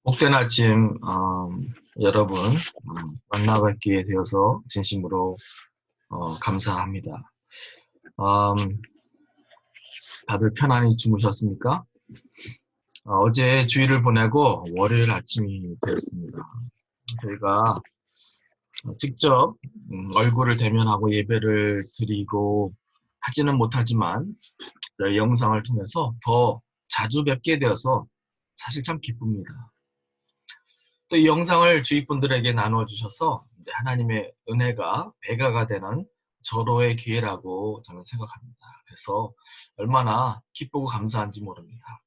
복된 아침, 여러분, 만나 뵙게 되어서 진심으로 감사합니다. 음, 다들 편안히 주무셨습니까? 어제 주일을 보내고 월요일 아침이 되었습니다. 저희가 직접 얼굴을 대면하고 예배를 드리고 하지는 못하지만 영상을 통해서 더 자주 뵙게 되어서 사실 참 기쁩니다. 또 이 영상을 주위 분들에게 나눠주셔서 하나님의 은혜가 배가가 되는 절호의 기회라고 저는 생각합니다. 그래서 얼마나 기쁘고 감사한지 모릅니다.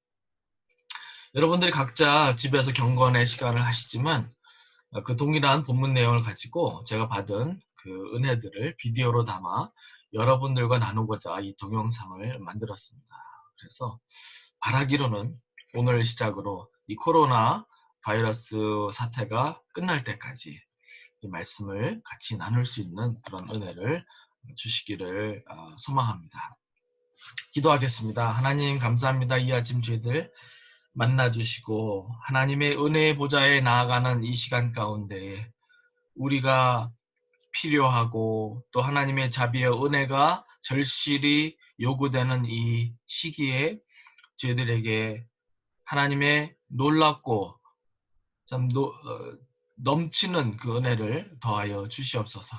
여러분들이 각자 집에서 경건의 시간을 하시지만 그 동일한 본문 내용을 가지고 제가 받은 그 은혜들을 비디오로 담아 여러분들과 나누고자 이 동영상을 만들었습니다. 그래서 바라기로는 오늘 시작으로 이 코로나 바이러스 사태가 끝날 때까지 이 말씀을 같이 나눌 수 있는 그런 은혜를 주시기를 소망합니다. 기도하겠습니다. 하나님 감사합니다. 이 아침 저희들 만나주시고 하나님의 은혜의 보좌에 나아가는 이 시간 가운데 우리가 필요하고 또 하나님의 자비와 은혜가 절실히 요구되는 이 시기에 저희들에게 하나님의 놀랍고 참 넘치는 그 은혜를 더하여 주시옵소서.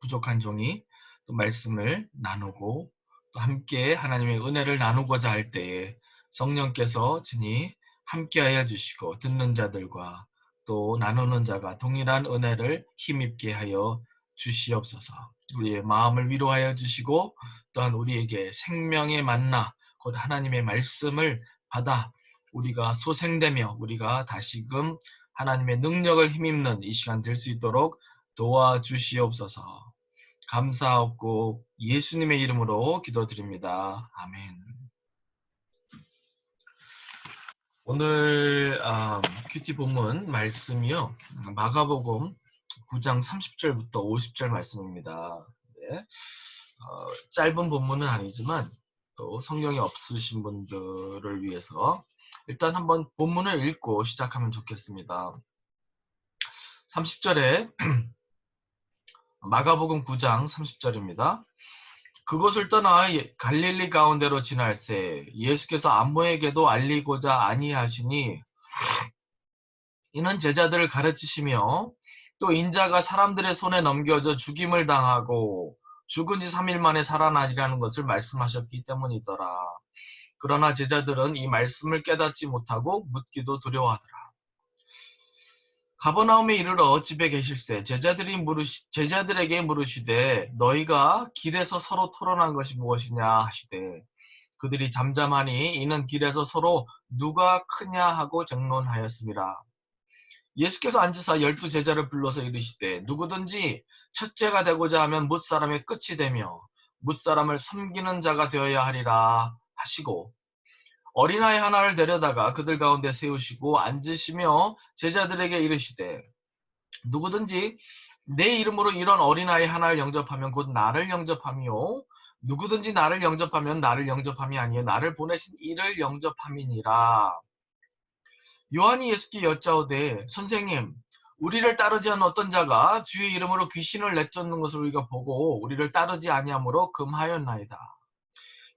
부족한 종이 또 말씀을 나누고 또 함께 하나님의 은혜를 나누고자 할 때에 성령께서 진히 함께하여 주시고 듣는 자들과 또 나누는 자가 동일한 은혜를 힘입게 하여 주시옵소서. 우리의 마음을 위로하여 주시고 또한 우리에게 생명의 만나 곧 하나님의 말씀을 받아 우리가 소생되며 우리가 다시금 하나님의 능력을 힘입는 이 시간 될 수 있도록 도와주시옵소서. 감사하고 예수님의 이름으로 기도드립니다. 아멘. 오늘 큐티 본문 말씀이요. 마가복음 9장 30절부터 50절 말씀입니다. 네. 짧은 본문은 아니지만 또 성경이 없으신 분들을 위해서 일단 한번 본문을 읽고 시작하면 좋겠습니다. 30절에 마가복음 9장 30절입니다. 그곳을 떠나 갈릴리 가운데로 지날새 예수께서 아무에게도 알리고자 아니하시니 이는 제자들을 가르치시며 또 인자가 사람들의 손에 넘겨져 죽임을 당하고 죽은 지 3일 만에 살아나리라는 것을 말씀하셨기 때문이더라. 그러나 제자들은 이 말씀을 깨닫지 못하고 묻기도 두려워하더라. 가버나움에 이르러 집에 계실새 제자들에게 물으시되 너희가 길에서 서로 토론한 것이 무엇이냐 하시되 그들이 잠잠하니 이는 길에서 서로 누가 크냐 하고 정론하였습니다. 예수께서 앉으사 12제자를 불러서 이르시되 누구든지 첫째가 되고자 하면 뭇사람의 끝이 되며 뭇사람을 섬기는 자가 되어야 하리라 하시고 어린아이 하나를 데려다가 그들 가운데 세우시고 앉으시며 제자들에게 이르시되 누구든지 내 이름으로 이런 어린아이 하나를 영접하면 곧 나를 영접함이요 누구든지 나를 영접하면 나를 영접함이 아니요 나를 보내신 이를 영접함이니라. 요한이 예수께 여짜오되 선생님 우리를 따르지 않는 어떤 자가 주의 이름으로 귀신을 내쫓는 것을 우리가 보고 우리를 따르지 아니하므로 금하였나이다.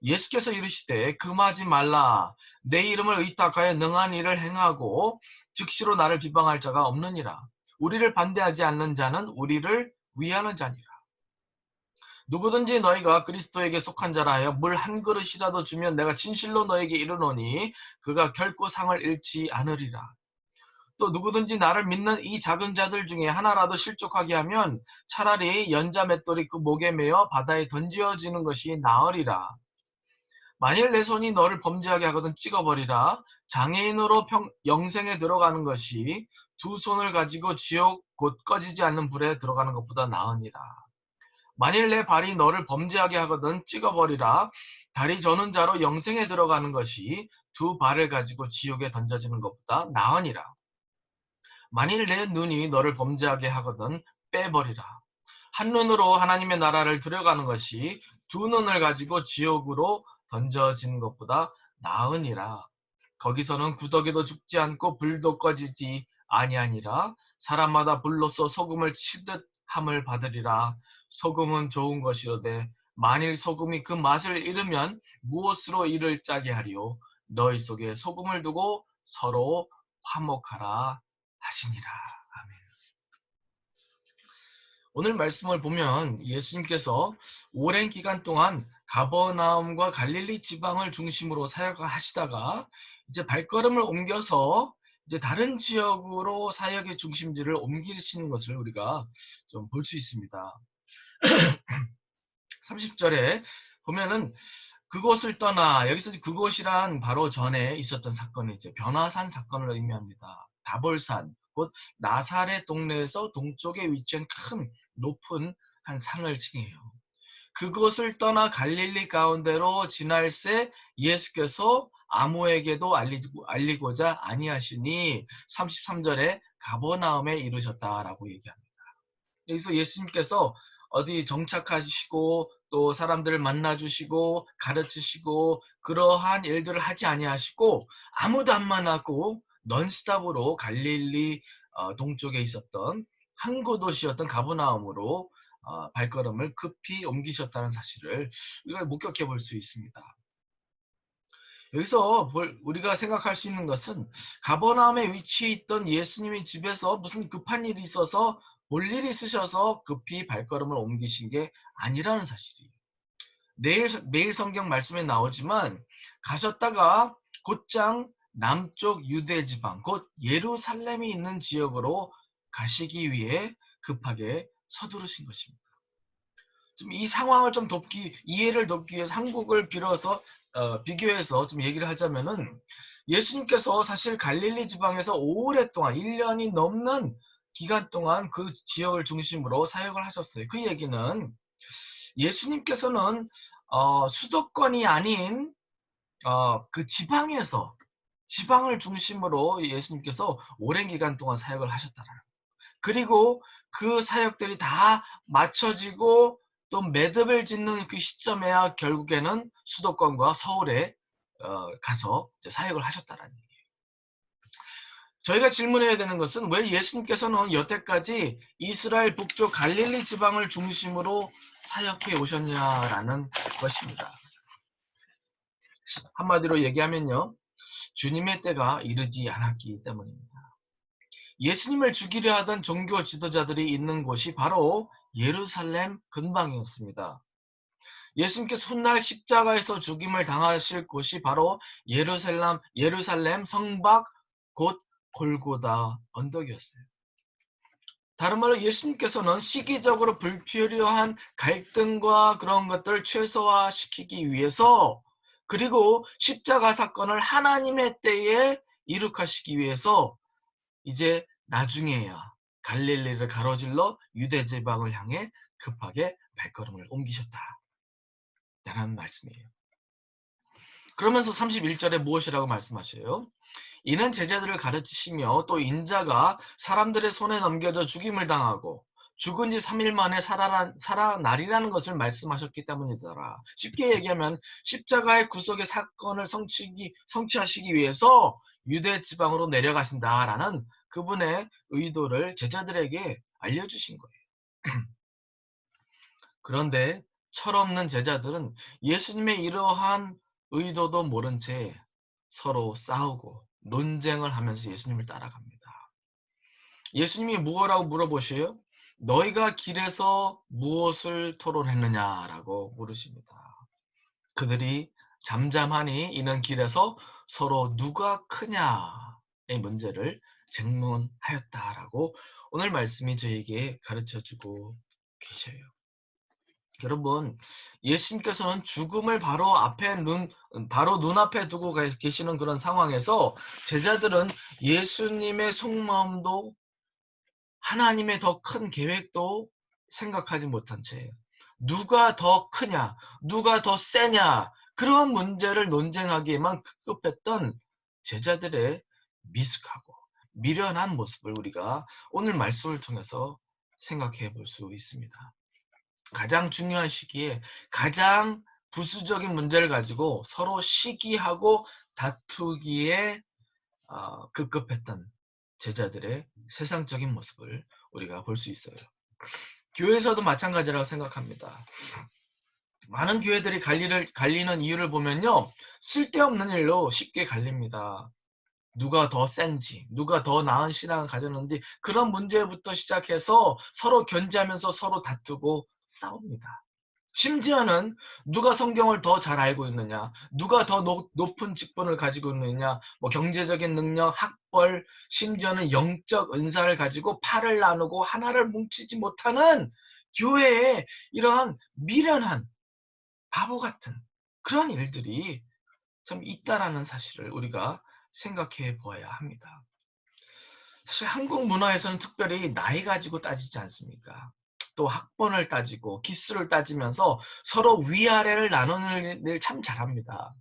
예수께서 이르시되 금하지 말라. 내 이름을 의탁하여 능한 일을 행하고 즉시로 나를 비방할 자가 없느니라. 우리를 반대하지 않는 자는 우리를 위하는 자니라. 누구든지 너희가 그리스도에게 속한 자라 하여 물 한 그릇이라도 주면 내가 진실로 너에게 이르노니 그가 결코 상을 잃지 않으리라. 또 누구든지 나를 믿는 이 작은 자들 중에 하나라도 실족하게 하면 차라리 연자 맷돌이 그 목에 매어 바다에 던지어지는 것이 나으리라. 만일 내 손이 너를 범죄하게 하거든 찍어버리라. 장애인으로 영생에 들어가는 것이 두 손을 가지고 지옥 곧 꺼지지 않는 불에 들어가는 것보다 나으니라. 만일 내 발이 너를 범죄하게 하거든 찍어버리라. 다리 저는 자로 영생에 들어가는 것이 두 발을 가지고 지옥에 던져지는 것보다 나으니라. 만일 내 눈이 너를 범죄하게 하거든 빼버리라. 한 눈으로 하나님의 나라를 들여가는 것이 두 눈을 가지고 지옥으로 던져지는 것보다 나으니라. 거기서는 구더기도 죽지 않고 불도 꺼지지 아니하니라. 사람마다 불로써 소금을 치듯 함을 받으리라. 소금은 좋은 것이로되 만일 소금이 그 맛을 잃으면 무엇으로 이를 짜게 하리요. 너희 속에 소금을 두고 서로 화목하라 하시니라. 아멘. 오늘 말씀을 보면 예수님께서 오랜 기간 동안 가버나움과 갈릴리 지방을 중심으로 사역을 하시다가 이제 발걸음을 옮겨서 이제 다른 지역으로 사역의 중심지를 옮기시는 것을 우리가 좀 볼 수 있습니다. 30절에 보면은 그곳을 떠나, 여기서 그곳이란 바로 전에 있었던 사건이 이제 변화산 사건을 의미합니다. 다볼산, 곧 나사렛 동네에서 동쪽에 위치한 큰 높은 한 산을 칭해요. 그곳을 떠나 갈릴리 가운데로 지날새 예수께서 아무에게도 알리고자 아니하시니 33절에 가버나움에 이르셨다라고 얘기합니다. 여기서 예수님께서 어디 정착하시고 또 사람들을 만나주시고 가르치시고 그러한 일들을 하지 아니하시고 아무도 안 만나고 넌스톱으로 갈릴리 동쪽에 있었던 항구 도시였던 가버나움으로 발걸음을 급히 옮기셨다는 사실을 우리가 목격해 볼 수 있습니다. 여기서 우리가 생각할 수 있는 것은 가버나움에 위치해 있던 예수님의 집에서 무슨 급한 일이 있어서 볼 일이 있으셔서 급히 발걸음을 옮기신 게 아니라는 사실이에요. 매일 성경 말씀에 나오지만 가셨다가 곧장 남쪽 유대 지방, 곧 예루살렘이 있는 지역으로 가시기 위해 급하게 서두르신 것입니다. 좀 이 상황을 좀 이해를 돕기 위해서 한국을 비교해서 좀 얘기를 하자면은 예수님께서 사실 갈릴리 지방에서 오랫동안 1년이 넘는 기간 동안 그 지역을 중심으로 사역을 하셨어요. 그 얘기는 예수님께서는 수도권이 아닌 그 지방을 중심으로 예수님께서 오랜 기간 동안 사역을 하셨다라는 거예요. 그리고 그 사역들이 다 맞춰지고 또 매듭을 짓는 그 시점에야 결국에는 수도권과 서울에 가서 사역을 하셨다라는 얘기예요. 저희가 질문해야 되는 것은 왜 예수님께서는 여태까지 이스라엘 북쪽 갈릴리 지방을 중심으로 사역해 오셨냐라는 것입니다. 한마디로 얘기하면요, 주님의 때가 이르지 않았기 때문입니다. 예수님을 죽이려 하던 종교 지도자들이 있는 곳이 바로 예루살렘 근방이었습니다. 예수님께서 훗날 십자가에서 죽임을 당하실 곳이 바로 예루살렘 성박 곧 골고다 언덕이었어요. 다른 말로 예수님께서는 시기적으로 불필요한 갈등과 그런 것들을 최소화시키기 위해서, 그리고 십자가 사건을 하나님의 때에 이룩하시기 위해서 이제 나중에야 갈릴리를 가로질러 유대 지방을 향해 급하게 발걸음을 옮기셨다 라는 말씀이에요. 그러면서 31절에 무엇이라고 말씀하셔요? 이는 제자들을 가르치시며 또 인자가 사람들의 손에 넘겨져 죽임을 당하고 죽은 지 3일 만에 살아나리라는 것을 말씀하셨기 때문이더라. 쉽게 얘기하면 십자가의 구속의 사건을 성취하시기 위해서 유대 지방으로 내려가신다라는 그분의 의도를 제자들에게 알려주신 거예요. 그런데 철없는 제자들은 예수님의 이러한 의도도 모른 채 서로 싸우고 논쟁을 하면서 예수님을 따라갑니다. 예수님이 무엇이라고 물어보셔요? 너희가 길에서 무엇을 토론했느냐라고 물으십니다. 그들이 잠잠하니 이는 길에서 서로 누가 크냐의 문제를 쟁론하였다라고 오늘 말씀이 저에게 가르쳐주고 계셔요. 여러분, 예수님께서는 죽음을 바로 눈앞에 두고 계시는 그런 상황에서 제자들은 예수님의 속마음도 하나님의 더 큰 계획도 생각하지 못한 채 누가 더 크냐, 누가 더 세냐, 그런 문제를 논쟁하기에만 급급했던 제자들의 미숙하고 미련한 모습을 우리가 오늘 말씀을 통해서 생각해 볼 수 있습니다. 가장 중요한 시기에 가장 부수적인 문제를 가지고 서로 시기하고 다투기에 급급했던 제자들의 세상적인 모습을 우리가 볼 수 있어요. 교회에서도 마찬가지라고 생각합니다. 많은 교회들이 갈리는 이유를 보면요. 쓸데없는 일로 쉽게 갈립니다. 누가 더 센지, 누가 더 나은 신앙을 가졌는지 그런 문제부터 시작해서 서로 견제하면서 서로 다투고 싸웁니다. 심지어는 누가 성경을 더 잘 알고 있느냐, 누가 더 높은 직분을 가지고 있느냐, 뭐 경제적인 능력, 학벌, 심지어는 영적 은사를 가지고 팔을 나누고 하나를 뭉치지 못하는 교회에 이러한 미련한 바보 같은 그런 일들이 참 있다라는 사실을 우리가 생각해 보아야 합니다. 사실 한국 문화에서는 특별히 나이 가지고 따지지 않습니까? 또 학번을 따지고 기수를 따지면서 서로 위아래를 나누는 일 참 잘합니다.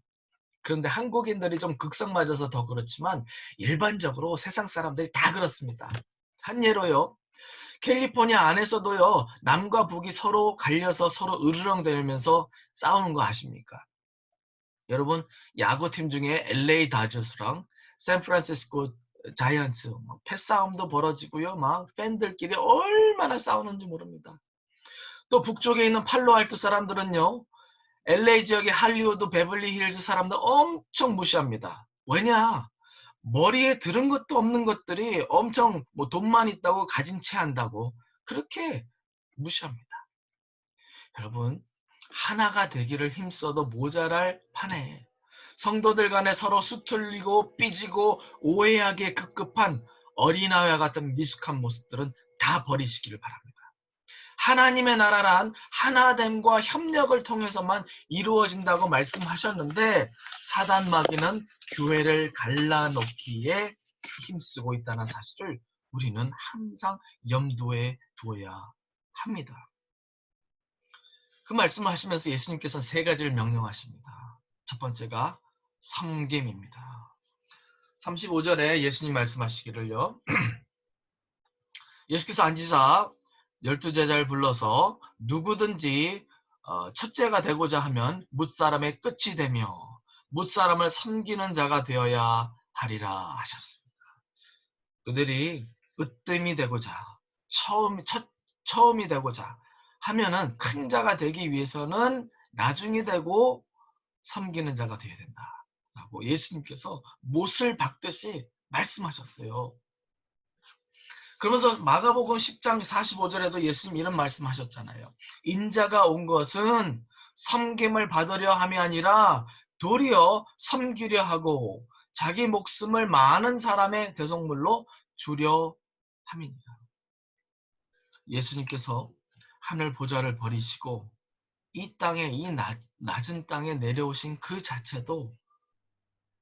그런데 한국인들이 좀 극성 맞아서 더 그렇지만 일반적으로 세상 사람들이 다 그렇습니다. 한 예로요. 캘리포니아 안에서도요. 남과 북이 서로 갈려서 서로 으르렁대면서 싸우는 거 아십니까? 여러분 야구팀 중에 LA 다저스랑 샌프란시스코 자이언츠 패싸움도 벌어지고요. 막 팬들끼리 얼마나 싸우는지 모릅니다. 또 북쪽에 있는 팔로알토 사람들은요. LA 지역의 할리우드 베벌리 힐즈 사람들 엄청 무시합니다. 왜냐? 머리에 들은 것도 없는 것들이 엄청 뭐 돈만 있다고 가진 채 한다고 그렇게 무시합니다. 여러분 하나가 되기를 힘써도 모자랄 판에 성도들 간에 서로 수틀리고 삐지고 오해하기에 급급한 어린아이와 같은 미숙한 모습들은 다 버리시기를 바랍니다. 하나님의 나라란 하나됨과 협력을 통해서만 이루어진다고 말씀하셨는데 사단 마귀는 교회를 갈라놓기에 힘쓰고 있다는 사실을 우리는 항상 염두에 두어야 합니다. 그 말씀을 하시면서 예수님께서는 세 가지를 명령하십니다. 첫 번째가 섬김입니다. 35절에 예수님 말씀하시기를요. 예수께서 앉으사 12제자를 불러서 누구든지 첫째가 되고자 하면 뭇사람의 끝이 되며 뭇사람을 섬기는 자가 되어야 하리라 하셨습니다. 그들이 으뜸이 되고자 처음이 되고자 하면은 큰 자가 되기 위해서는 나중이 되고 섬기는 자가 되어야 된다라고 예수님께서 못을 박듯이 말씀하셨어요. 그러면서 마가복음 10장 45절에도 예수님 이런 말씀하셨잖아요. 인자가 온 것은 섬김을 받으려 함이 아니라 도리어 섬기려 하고 자기 목숨을 많은 사람의 대속물로 주려 함이니라. 예수님께서 하늘 보좌를 버리시고 이 땅에 이 낮은 땅에 내려오신 그 자체도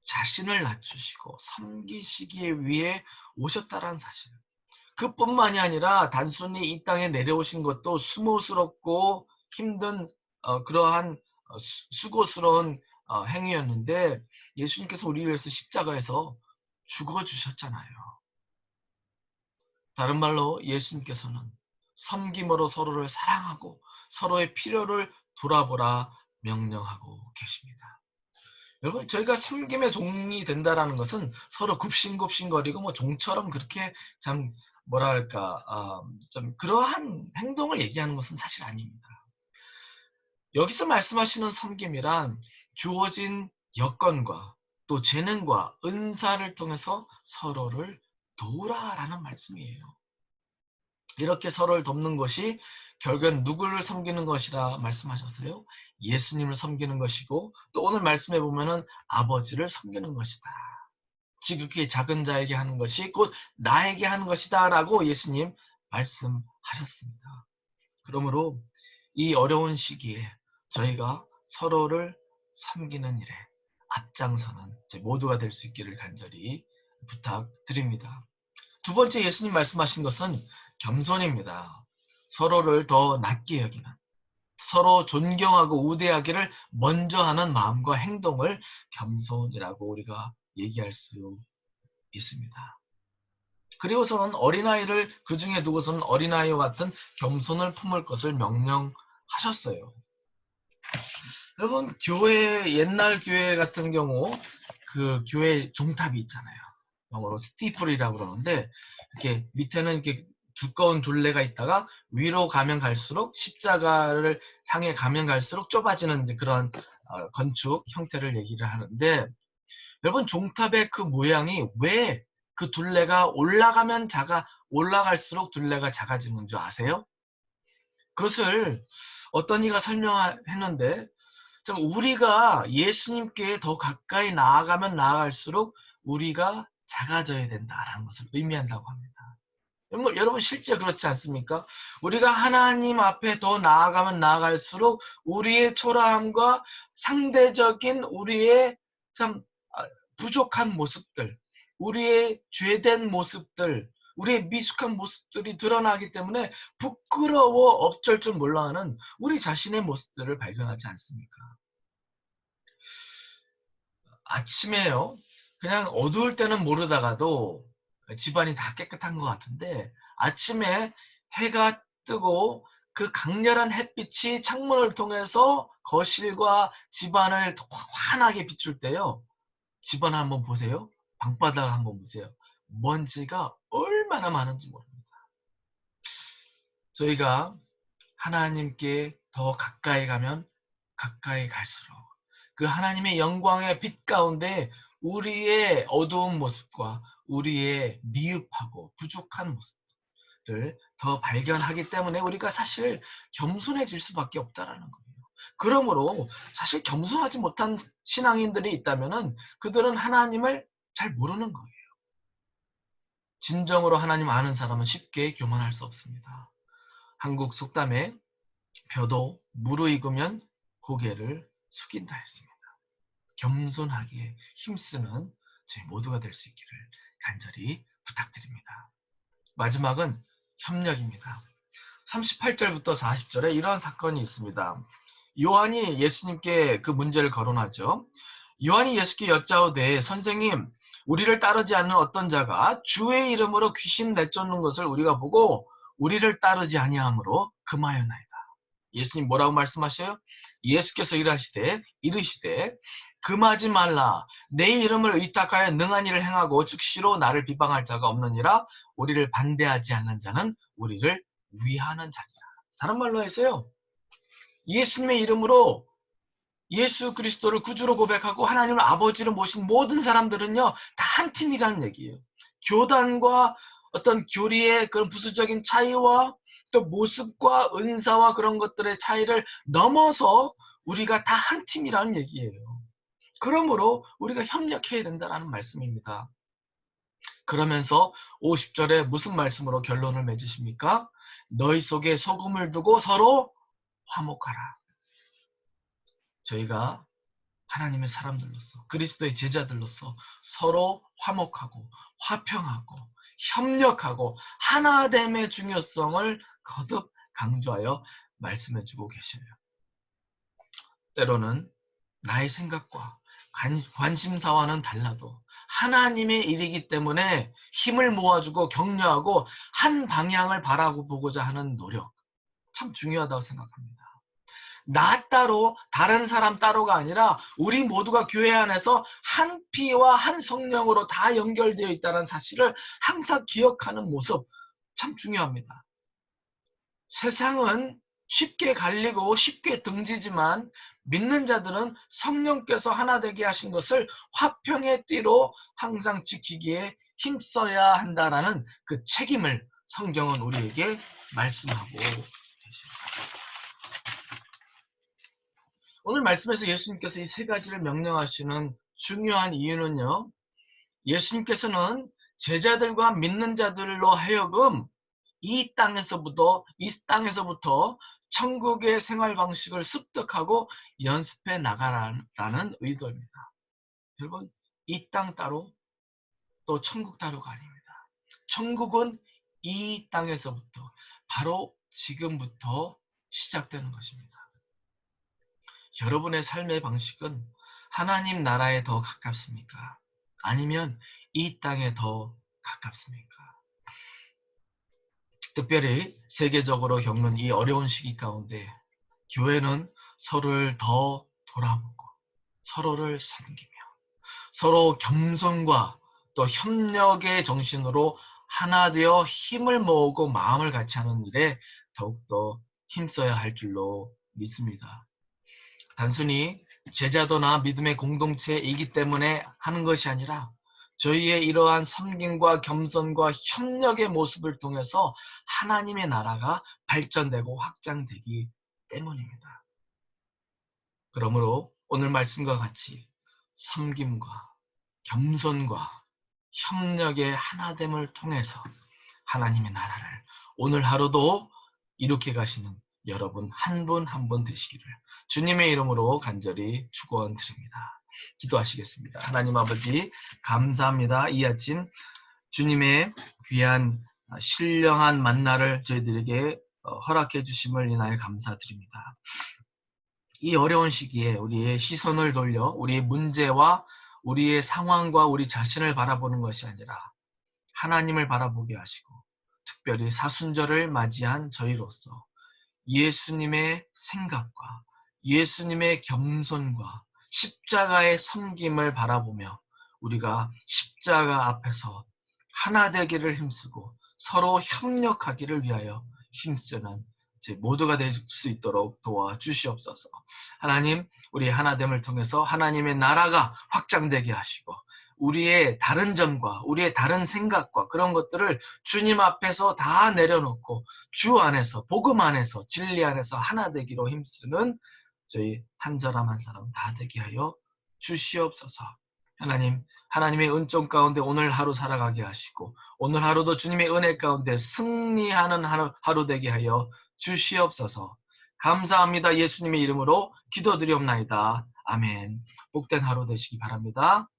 자신을 낮추시고 섬기시기 위해 오셨다라는 사실. 그뿐만이 아니라 단순히 이 땅에 내려오신 것도 수모스럽고 힘든 그러한 수고스러운 행위였는데 예수님께서 우리를 위해서 십자가에서 죽어주셨잖아요. 다른 말로 예수님께서는 섬김으로 서로를 사랑하고 서로의 필요를 돌아보라 명령하고 계십니다. 여러분 저희가 섬김의 종이 된다라는 것은 서로 굽신굽신거리고 뭐 종처럼 그렇게 참 뭐랄까 좀 그러한 행동을 얘기하는 것은 사실 아닙니다. 여기서 말씀하시는 섬김이란 주어진 여건과 또 재능과 은사를 통해서 서로를 도우라라는 말씀이에요. 이렇게 서로를 돕는 것이 결국엔 누구를 섬기는 것이라 말씀하셨어요? 예수님을 섬기는 것이고 또 오늘 말씀해 보면은 아버지를 섬기는 것이다. 지극히 작은 자에게 하는 것이 곧 나에게 하는 것이다 라고 예수님 말씀하셨습니다. 그러므로 이 어려운 시기에 저희가 서로를 섬기는 일에 앞장서는 모두가 될 수 있기를 간절히 부탁드립니다. 두 번째 예수님 말씀하신 것은 겸손입니다. 서로를 더 낮게 여기는, 서로 존경하고 우대하기를 먼저 하는 마음과 행동을 겸손이라고 우리가 얘기할 수 있습니다. 그리고서는 어린아이를 그 중에 두고서는 어린아이와 같은 겸손을 품을 것을 명령하셨어요. 여러분 옛날 교회 같은 경우 그 교회 종탑이 있잖아요. 영어로 스티플이라고 그러는데 이렇게 밑에는 이렇게 두꺼운 둘레가 있다가 위로 가면 갈수록 십자가를 향해 가면 갈수록 좁아지는 이제 그런 건축 형태를 얘기를 하는데 여러분 종탑의 그 모양이 왜 그 둘레가 올라갈수록 둘레가 작아지는 줄 아세요? 그것을 어떤 이가 설명했는데 우리가 예수님께 더 가까이 나아가면 나아갈수록 우리가 작아져야 된다라는 것을 의미한다고 합니다. 여러분 실제 그렇지 않습니까? 우리가 하나님 앞에 더 나아가면 나아갈수록 우리의 초라함과 상대적인 우리의 참 부족한 모습들, 우리의 죄된 모습들, 우리의 미숙한 모습들이 드러나기 때문에 부끄러워 어쩔 줄 몰라 하는 우리 자신의 모습들을 발견하지 않습니까? 아침에요. 그냥 어두울 때는 모르다가도 집안이 다 깨끗한 것 같은데 아침에 해가 뜨고 그 강렬한 햇빛이 창문을 통해서 거실과 집안을 환하게 비출 때요. 집안 한번 보세요. 방바닥 한번 보세요. 먼지가 얼마나 많은지 모릅니다. 저희가 하나님께 더 가까이 가면 가까이 갈수록 그 하나님의 영광의 빛 가운데 우리의 어두운 모습과 우리의 미흡하고 부족한 모습들을 더 발견하기 때문에 우리가 사실 겸손해질 수밖에 없다라는 거예요. 그러므로 사실 겸손하지 못한 신앙인들이 있다면은 그들은 하나님을 잘 모르는 거예요. 진정으로 하나님 아는 사람은 쉽게 교만할 수 없습니다. 한국 속담에 벼도 무르익으면 고개를 숙인다 했습니다. 겸손하게 힘쓰는 저희 모두가 될 수 있기를 간절히 부탁드립니다. 마지막은 협력입니다. 38절부터 40절에 이러한 사건이 있습니다. 요한이 예수님께 그 문제를 거론하죠. 요한이 예수께 여짜오되 선생님 우리를 따르지 않는 어떤 자가 주의 이름으로 귀신 내쫓는 것을 우리가 보고 우리를 따르지 아니하므로 금하였나이다. 예수님 뭐라고 말씀하셔요? 예수께서 이르시되 금하지 말라. 내 이름을 의탁하여 능한 일을 행하고 즉시로 나를 비방할 자가 없느니라. 우리를 반대하지 않는 자는 우리를 위하는 자니라. 다른 말로 해서요. 예수님의 이름으로 예수 그리스도를 구주로 고백하고 하나님을 아버지로 모신 모든 사람들은요. 다 한 팀이라는 얘기예요. 교단과 어떤 교리의 그런 부수적인 차이와 또 모습과 은사와 그런 것들의 차이를 넘어서 우리가 다 한 팀이라는 얘기예요. 그러므로 우리가 협력해야 된다는 말씀입니다. 그러면서 50절에 무슨 말씀으로 결론을 맺으십니까? 너희 속에 소금을 두고 서로 화목하라. 저희가 하나님의 사람들로서 그리스도의 제자들로서 서로 화목하고 화평하고 협력하고 하나됨의 중요성을 거듭 강조하여 말씀해주고 계셔요. 때로는 나의 생각과 관심사와는 달라도 하나님의 일이기 때문에 힘을 모아주고 격려하고 한 방향을 바라보고자 하는 노력 참 중요하다고 생각합니다. 나 따로 다른 사람 따로가 아니라 우리 모두가 교회 안에서 한 피와 한 성령으로 다 연결되어 있다는 사실을 항상 기억하는 모습 참 중요합니다. 세상은 쉽게 갈리고 쉽게 등지지만 믿는 자들은 성령께서 하나 되게 하신 것을 화평의 띠로 항상 지키기에 힘써야 한다라는 그 책임을 성경은 우리에게 말씀하고 계십니다. 오늘 말씀에서 예수님께서 이 세 가지를 명령하시는 중요한 이유는요. 예수님께서는 제자들과 믿는 자들로 하여금 이 땅에서부터 천국의 생활 방식을 습득하고 연습해 나가라는 의도입니다. 여러분, 이 땅 따로 또 천국 따로가 아닙니다. 천국은 이 땅에서부터 바로 지금부터 시작되는 것입니다. 여러분의 삶의 방식은 하나님 나라에 더 가깝습니까? 아니면 이 땅에 더 가깝습니까? 특별히 세계적으로 겪는 이 어려운 시기 가운데 교회는 서로를 더 돌아보고 서로를 섬기며 서로 겸손과 또 협력의 정신으로 하나 되어 힘을 모으고 마음을 같이 하는 일에 더욱더 힘써야 할 줄로 믿습니다. 단순히 제자도나 믿음의 공동체이기 때문에 하는 것이 아니라 저희의 이러한 섬김과 겸손과 협력의 모습을 통해서 하나님의 나라가 발전되고 확장되기 때문입니다. 그러므로 오늘 말씀과 같이 섬김과 겸손과 협력의 하나됨을 통해서 하나님의 나라를 오늘 하루도 이룩해 가시는 여러분 한 분 한 분 되시기를 주님의 이름으로 간절히 축원드립니다. 기도하시겠습니다. 하나님 아버지 감사합니다. 이 아침 주님의 귀한 신령한 만나를 저희들에게 허락해 주심을 인하여 감사드립니다. 이 어려운 시기에 우리의 시선을 돌려 우리의 문제와 우리의 상황과 우리 자신을 바라보는 것이 아니라 하나님을 바라보게 하시고 특별히 사순절을 맞이한 저희로서 예수님의 생각과 예수님의 겸손과 십자가의 섬김을 바라보며 우리가 십자가 앞에서 하나 되기를 힘쓰고 서로 협력하기를 위하여 힘쓰는 제 모두가 될 수 있도록 도와주시옵소서. 하나님, 우리 하나됨을 통해서 하나님의 나라가 확장되게 하시고 우리의 다른 점과 우리의 다른 생각과 그런 것들을 주님 앞에서 다 내려놓고 주 안에서 복음 안에서 진리 안에서 하나 되기로 힘쓰는 저희 한 사람 한 사람 다 되게 하여 주시옵소서. 하나님, 하나님의 은총 가운데 오늘 하루 살아가게 하시고 오늘 하루도 주님의 은혜 가운데 승리하는 하루 되게 하여 주시옵소서. 감사합니다. 예수님의 이름으로 기도드리옵나이다. 아멘. 복된 하루 되시기 바랍니다.